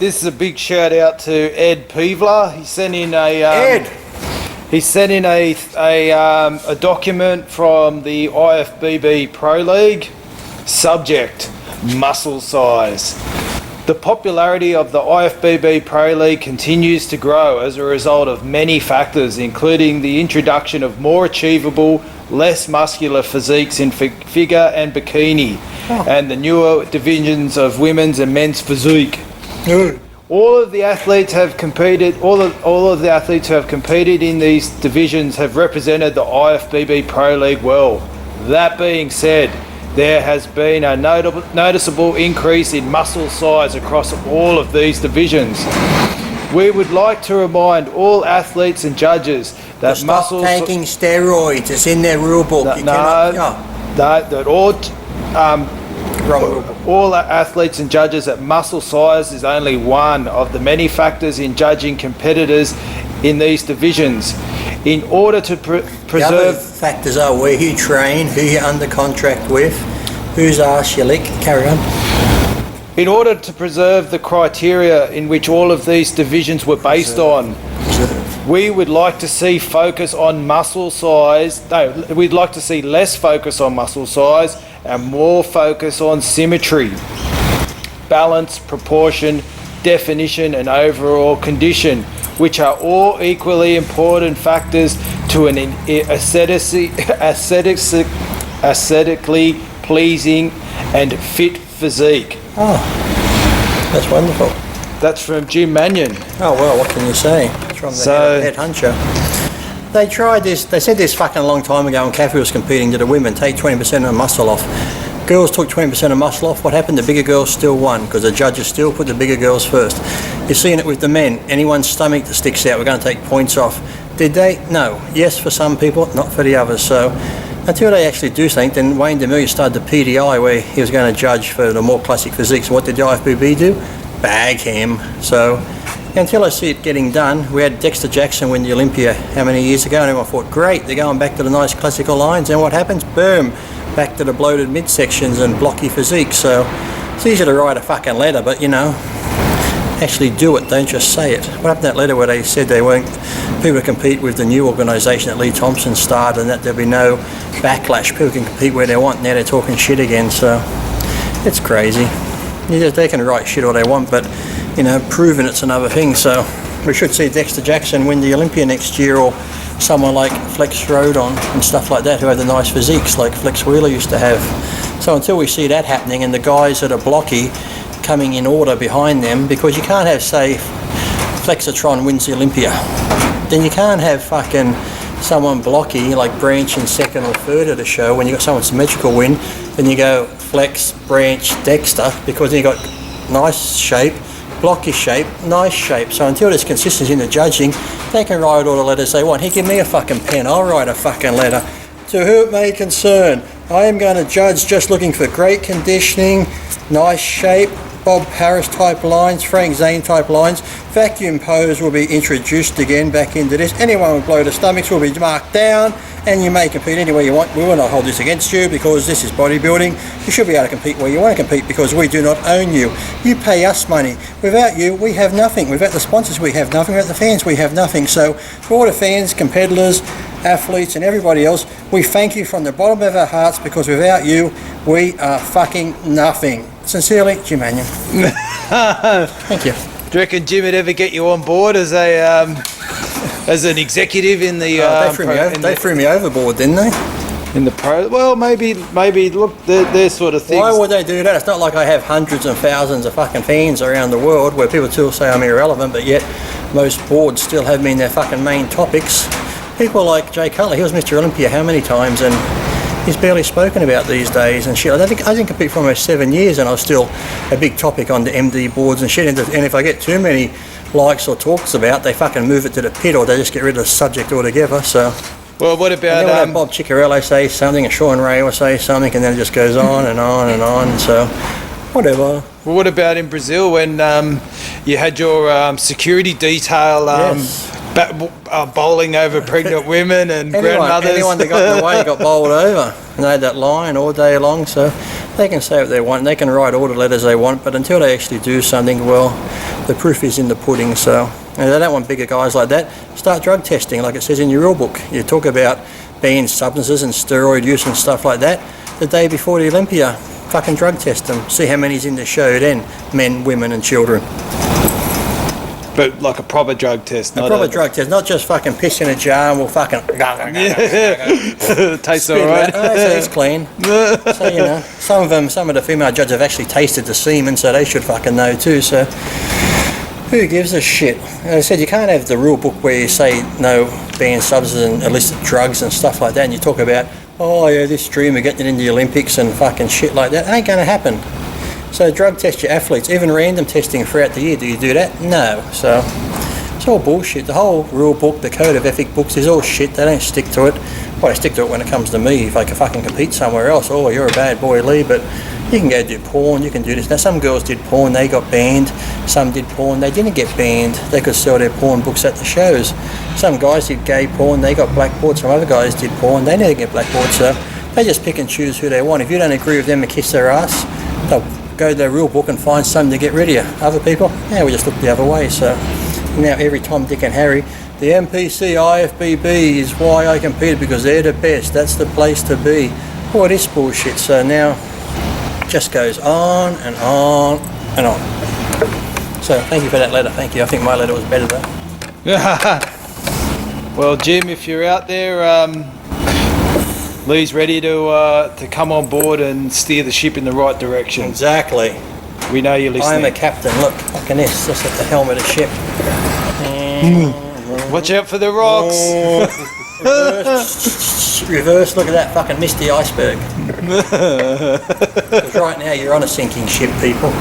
This is a big shout out to Ed Peevler. He sent in a a document from the IFBB Pro League. Subject: muscle size. The popularity of the IFBB Pro League continues to grow as a result of many factors, including the introduction of more achievable, less muscular physiques in figure and bikini, and the newer divisions of women's and men's physique. All of the athletes have competed. All of the athletes who have competed in these divisions have represented the IFBB Pro League well. That being said, there has been a noticeable increase in muscle size across all of these divisions. We would like to remind all athletes and judges that stop taking steroids. It's in their rule book. All athletes and judges that muscle size is only one of the many factors in judging competitors in these divisions. In order to preserve... The other factors are where you train, who you're under contract with, whose arse you lick. Carry on. In order to preserve the criteria in which all of these divisions were based on, we would like to see focus on muscle size. No, we'd like to see less focus on muscle size and more focus on symmetry, balance, proportion, definition, and overall condition, which are all equally important factors to an aesthetically pleasing and fit physique. Oh, that's wonderful. That's from Jim Manion. Oh well, what can you say? It's from the head huncher. They tried this, they said this fucking a long time ago when Kathy was competing to the women, take 20% of the muscle off. Girls took 20% of muscle off. What happened? The bigger girls still won because the judges still put the bigger girls first. You're seeing it with the men. Anyone's stomach that sticks out, we're going to take points off. Did they? No. Yes for some people, not for the others. So until they actually do something, then Wayne DeMille started the PDI where he was going to judge for the more classic physiques. What did the IFBB do? Bag him. So until I see it getting done, we had Dexter Jackson win the Olympia how many years ago, and everyone thought, great, they're going back to the nice classical lines, and what happens? Boom, back to the bloated midsections and blocky physique. So it's easy to write a fucking letter, but you know, actually do it, don't just say it. What happened to that letter where they said they weren't people to compete with the new organisation that Lee Thompson started and that there'll be no backlash, people can compete where they want, now they're talking shit again, so it's crazy. They can write shit all they want, but you know, proving it's another thing. So we should see Dexter Jackson win the Olympia next year, or someone like Flex Rodon and stuff like that who have the nice physiques like Flex Wheeler used to have. So until we see that happening and the guys that are blocky coming in order behind them, because you can't have, say, Flexatron wins the Olympia, then you can't have fucking someone blocky like Branch in second or third of the show when you got someone symmetrical win, then you go Flex, Branch, Dexter, because then you got nice shape, blocky shape, nice shape. So until there's consistency in the judging, they can write all the letters they want. Here, give me a fucking pen, I'll write a fucking letter. To whom it may concern, I am going to judge just looking for great conditioning, nice shape, Bob Harris type lines, Frank Zane type lines. Vacuum pose will be introduced again back into this. Anyone with bloated stomachs will be marked down, and you may compete anywhere you want. We will not hold this against you because this is bodybuilding. You should be able to compete where you want to compete because we do not own you. You pay us money. Without you, we have nothing. Without the sponsors, we have nothing. Without the fans, we have nothing. So for all the fans, competitors, athletes and everybody else, we thank you from the bottom of our hearts, because without you, we are fucking nothing. Sincerely, Jim Manion. Thank you. Do you reckon Jim would ever get you on board as as an executive in the? They threw me overboard, didn't they? In the pro? Well, maybe. Look, they're sort of things. Why would they do that? It's not like I have hundreds and thousands of fucking fans around the world where people still say I'm irrelevant, but yet most boards still have me in their fucking main topics. People like Jay Cutler, he was Mr. Olympia how many times, and he's barely spoken about these days and shit. I didn't compete for almost 7 years, and I was still a big topic on the MD boards and shit. And if I get too many likes or talks about, they fucking move it to the pit, or they just get rid of the subject altogether. So. Well, what about Bob Ciccarello say something, and Sean Ray will say something, and then it just goes on and on and on. So, whatever. Well, what about in Brazil when you had your security detail? Yes. Bowling over pregnant women and grandmothers. Anyone that got in the way got bowled over, and they had that line all day long. So They can say what they want, they can write all the letters they want, but until they actually do something, well, the proof is in the pudding. So they don't want bigger guys like that. Start drug testing, like it says in your rule book. You talk about banned substances and steroid use and stuff like that. The day before the Olympia, fucking drug test them. See how many's in the show then. Men, women and children. But like a proper drug test. A proper drug test, not just fucking piss in a jar and we'll fucking... Tastes alright. So it's clean. So, you know, some of the female judges have actually tasted the semen, so they should fucking know too, so... Who gives a shit? As I said, you can't have the rule book where you say no banned substances and illicit drugs and stuff like that, and you talk about, oh yeah, this dream of getting into the Olympics and fucking shit like that. It ain't going to happen. So drug test your athletes, even random testing throughout the year. Do you do that? No. So it's all bullshit. The whole rule book, the code of ethic books is all shit. They don't stick to it. Well, they stick to it when it comes to me. If I can fucking compete somewhere else, oh, you're a bad boy, Lee, but you can go do porn, you can do this. Now, some girls did porn, they got banned. Some did porn, they didn't get banned. They could sell their porn books at the shows. Some guys did gay porn, they got blackboard. Some other guys did porn, they didn't get blackboard. So they just pick and choose who they want. If you don't agree with them and kiss their ass, they'll go to their rule book and find something to get rid of you. Other people, yeah, we just look the other way. So now every Tom, Dick and Harry, the NPC IFBB is why I competed, because they're the best. That's the place to be. All this bullshit. So now it just goes on and on and on. So thank you for that letter. Thank you. I think my letter was better though. Well, Jim, if you're out there, Lee's ready to come on board and steer the ship in the right direction. Exactly. We know you're listening. I am a captain. Look, fucking this. Just at the helm of the ship. Watch out for the rocks. Reverse, look at that fucking misty iceberg. 'Cause right now you're on a sinking ship, people.